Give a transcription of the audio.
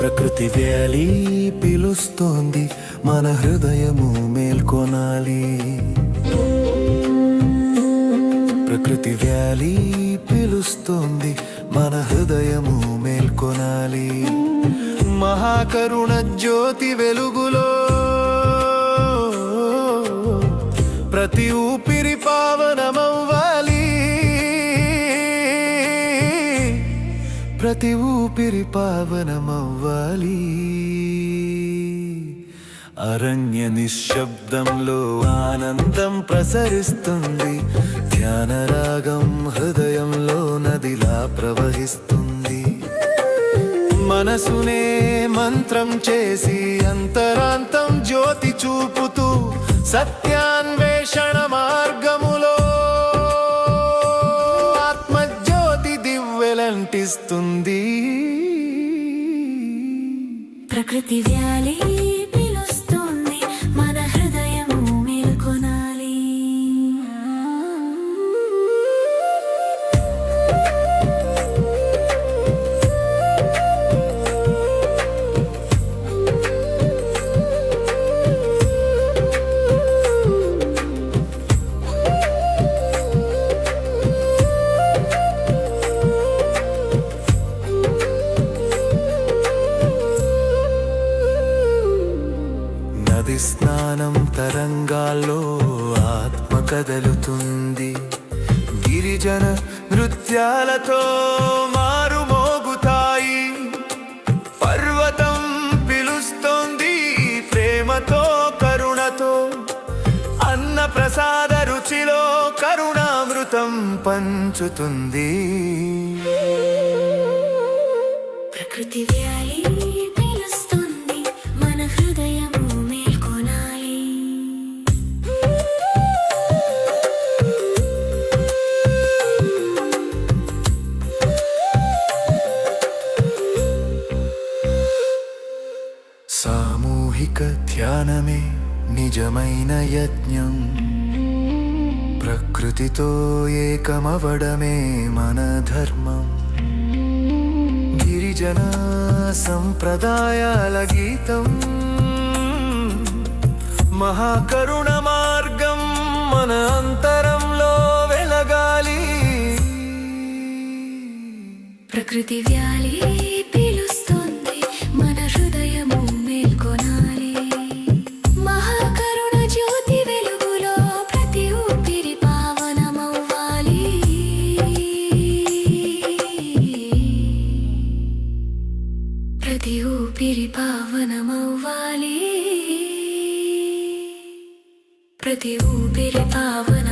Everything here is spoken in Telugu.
ప్రకృతి వ్యాలీ పిలుస్తోంది, మన హృదయము మేల్కొనాలి. ప్రకృతి వ్యాలీ పిలుస్తోంది, మన హృదయము మేల్కొనాలి. మహాకరుణ జ్యోతి వెలుగులో ప్రతి ఊపిరి పావనమవ్వాలి. ప్రతి ఊపిరి పావనమవ్వాలి. అరణ్య నిశ్శబ్దంలో ఆనందం ప్రసరిస్తుంది, ధ్యానరాగం హృదయంలో నదిలా ప్రవహిస్తుంది. మనసునే మంత్రం చేసి అంతరాంతం జ్యోతి చూపుతూ సత్యాన్వేషణ మార్గములో ఆత్మజ్యోతి దివ్వెలంటిస్తుంది. ప్రకృతి వ్యాలీ పిలుస్తుంది, మన హృదయము మేల్కొనాలి. నది స్నానం తరంగాల్లో ఆత్మ కదలుతుంది. గిరిజన నృత్యాలతో మారుమోగుతాయి. పర్వతం పిలుస్తోంది ప్రేమతో కరుణతో. అన్న ప్రసాద రుచిలో కరుణామృతం పంచుతుంది. ప్రకృతి వ్యాలీ పిలుస్తుంది, మన హృదయము మేల్కొనాలి. సామూహిక ధ్యానమే నిజమైన యజ్ఞం. ప్రకృతితో ఏకమవడమే మన ధర్మం. గిరిజన సంప్రదాయాల గీతం, మహాకరుణ మార్గం మన అంతరంలో వెలగాలి. ప్రకృతి వ్యాలీ పిలుస్తుంది, మన హృదయము మేల్కొనాలి. మహాకరుణ జ్యోతి వెలుగులో ప్రతి ఊపిరి పావనమవ్వాలి. ప్రతి ఊపిరి పావనమవ్వాలి. ప్రతి ఊపిరి పావన